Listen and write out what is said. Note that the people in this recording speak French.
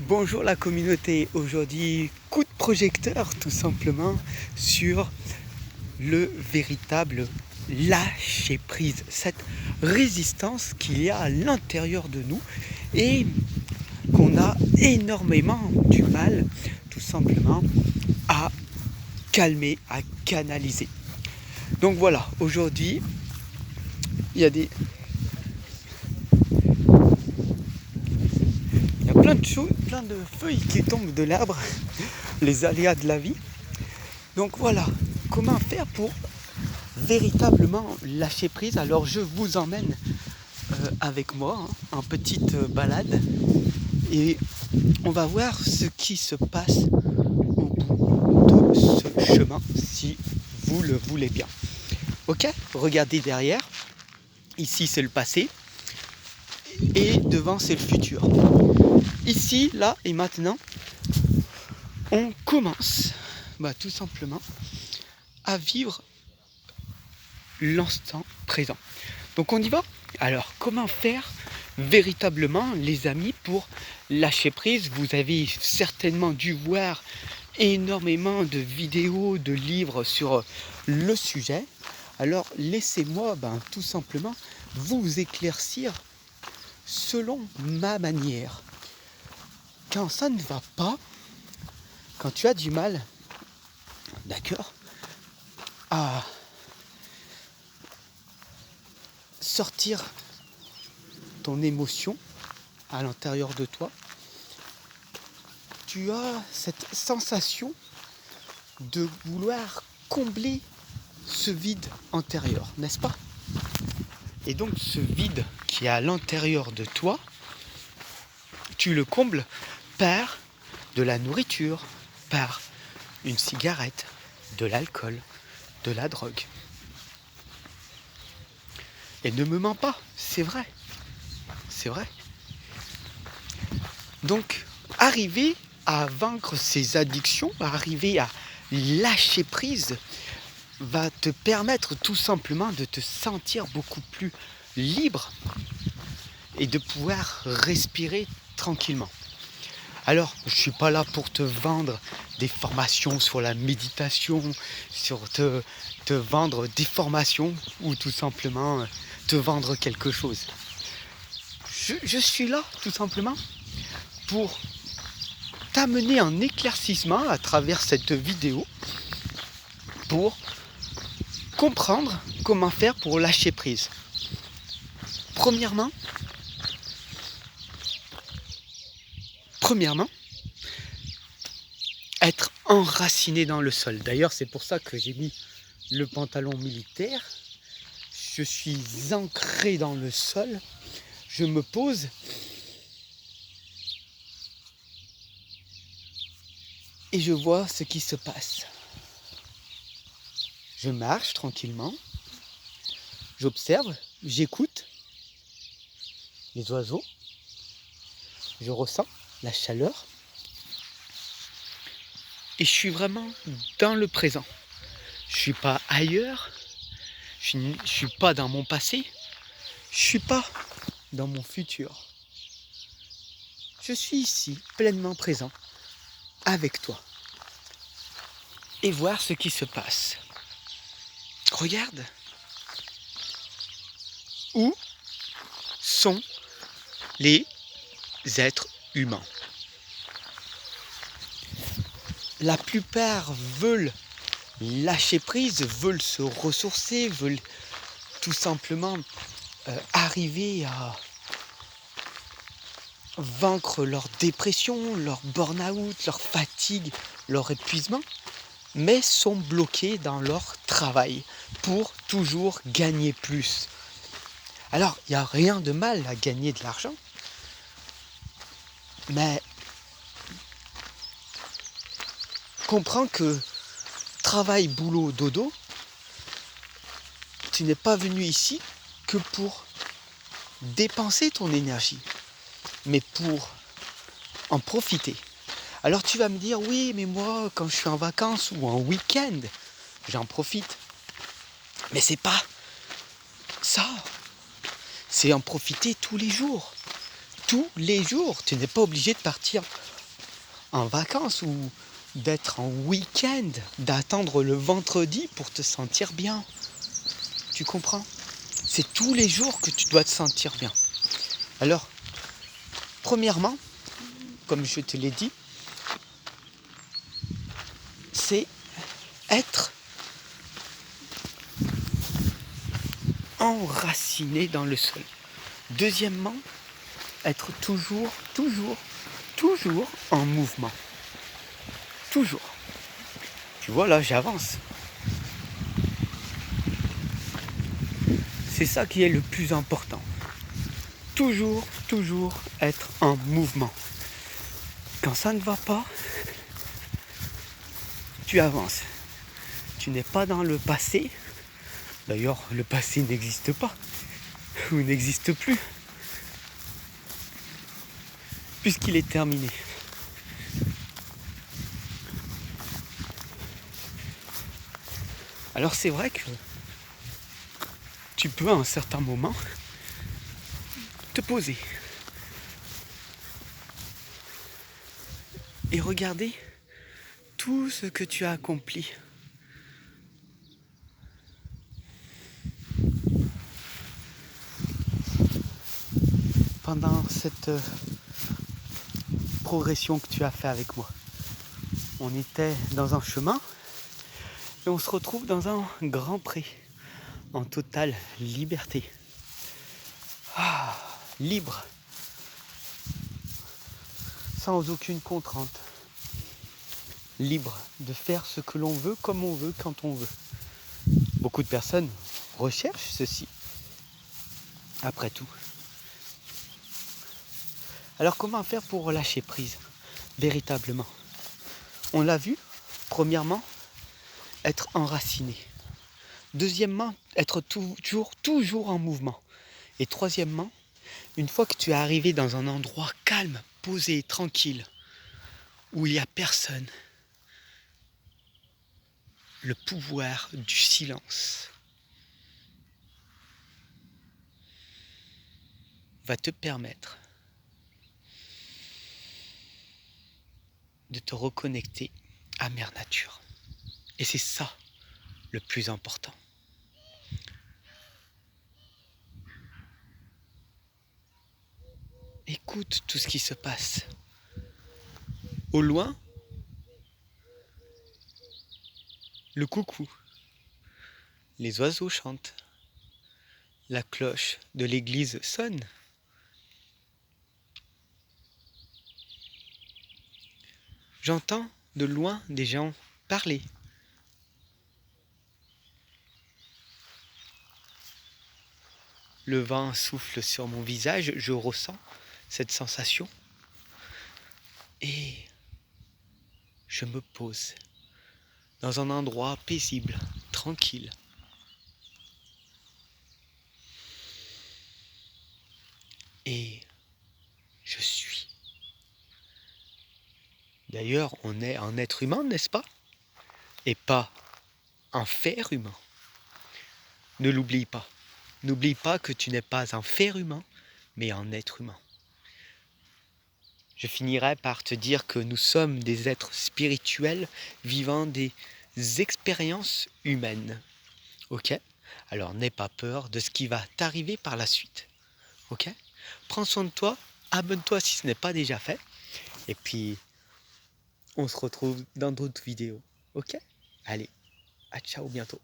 Bonjour la communauté, aujourd'hui coup de projecteur tout simplement sur le véritable lâcher prise, cette résistance qu'il y a à l'intérieur de nous et qu'on a énormément du mal tout simplement à calmer, à canaliser. Donc voilà, aujourd'hui il y a plein de choses, plein de feuilles qui tombent de l'arbre, les aléas de la vie. Donc voilà, comment faire pour véritablement lâcher prise. Alors je vous emmène avec moi en petite balade et on va voir ce qui se passe au bout de ce chemin si vous le voulez bien. Ok, regardez derrière, ici c'est le passé et devant c'est le futur. Ici, là et maintenant, on commence tout simplement à vivre l'instant présent. Donc on y va. Alors comment faire véritablement les amis pour lâcher prise? Vous avez certainement dû voir énormément de vidéos, de livres sur le sujet. Alors laissez-moi tout simplement vous éclaircir selon ma manière. Quand ça ne va pas, quand tu as du mal, d'accord, à sortir ton émotion à l'intérieur de toi, tu as cette sensation de vouloir combler ce vide intérieur, n'est-ce pas? Et donc ce vide qui est à l'intérieur de toi, tu le combles par de la nourriture, par une cigarette, de l'alcool, de la drogue. Et ne me mens pas, c'est vrai. C'est vrai. Donc, arriver à vaincre ces addictions, arriver à lâcher prise, va te permettre tout simplement de te sentir beaucoup plus libre et de pouvoir respirer tranquillement. Alors, je ne suis pas là pour te vendre des formations sur la méditation, sur te vendre des formations ou tout simplement te vendre quelque chose. Je suis là tout simplement pour t'amener un éclaircissement à travers cette vidéo pour comprendre comment faire pour lâcher prise. Premièrement, être enraciné dans le sol. D'ailleurs, c'est pour ça que j'ai mis le pantalon militaire. Je suis ancré dans le sol. Je me pose. Et je vois ce qui se passe. Je marche tranquillement. J'observe. J'écoute les oiseaux. Je ressens la chaleur. Et je suis vraiment dans le présent. Je ne suis pas ailleurs. Je ne suis pas dans mon passé. Je ne suis pas dans mon futur. Je suis ici, pleinement présent, avec toi. Et voir ce qui se passe. Regarde. Où sont les êtres humains? La plupart veulent lâcher prise, veulent se ressourcer, veulent tout simplement arriver à vaincre leur dépression, leur burn-out, leur fatigue, leur épuisement, mais sont bloqués dans leur travail pour toujours gagner plus. Alors, il n'y a rien de mal à gagner de l'argent, mais comprends que travail, boulot, dodo, tu n'es pas venu ici que pour dépenser ton énergie, mais pour en profiter. Alors tu vas me dire, oui, mais moi, quand je suis en vacances ou en week-end, j'en profite. Mais c'est pas ça. C'est en profiter tous les jours. tous les jours. Tu n'es pas obligé de partir en vacances ou d'être en week-end, d'attendre le vendredi pour te sentir bien. Tu comprends? C'est tous les jours que tu dois te sentir bien. Alors, premièrement, comme je te l'ai dit, c'est être enraciné dans le sol. Deuxièmement, être toujours en mouvement. Toujours. Tu vois, là, j'avance. C'est ça qui est le plus important. Toujours être en mouvement. Quand ça ne va pas, tu avances. Tu n'es pas dans le passé. D'ailleurs, le passé n'existe pas. Ou n'existe plus. Puisqu'il est terminé. Alors c'est vrai que tu peux à un certain moment te poser et regarder tout ce que tu as accompli. Pendant cette progression que tu as fait avec moi. On était dans un chemin et on se retrouve dans un grand pré, en totale liberté. Libre, sans aucune contrainte. Libre de faire ce que l'on veut, comme on veut, quand on veut. Beaucoup de personnes recherchent ceci, après tout. Alors comment faire pour lâcher prise, véritablement? On l'a vu, premièrement, être enraciné. Deuxièmement, être toujours en mouvement. Et troisièmement, une fois que tu es arrivé dans un endroit calme, posé, tranquille, où il n'y a personne, le pouvoir du silence va te permettre de te reconnecter à Mère Nature. Et c'est ça le plus important. Écoute tout ce qui se passe. Au loin, le coucou. Les oiseaux chantent. La cloche de l'église sonne. J'entends de loin des gens parler. Le vent souffle sur mon visage, je ressens cette sensation. Et je me pose dans un endroit paisible, tranquille. Et je suis. D'ailleurs, on est un être humain, n'est-ce pas? Et pas un fer humain. Ne l'oublie pas. N'oublie pas que tu n'es pas un fer humain, mais un être humain. Je finirai par te dire que nous sommes des êtres spirituels vivant des expériences humaines. Ok? Alors n'aie pas peur de ce qui va t'arriver par la suite. Ok? Prends soin de toi, abonne-toi si ce n'est pas déjà fait. Et puis, on se retrouve dans d'autres vidéos. Ok? Allez, à ciao bientôt.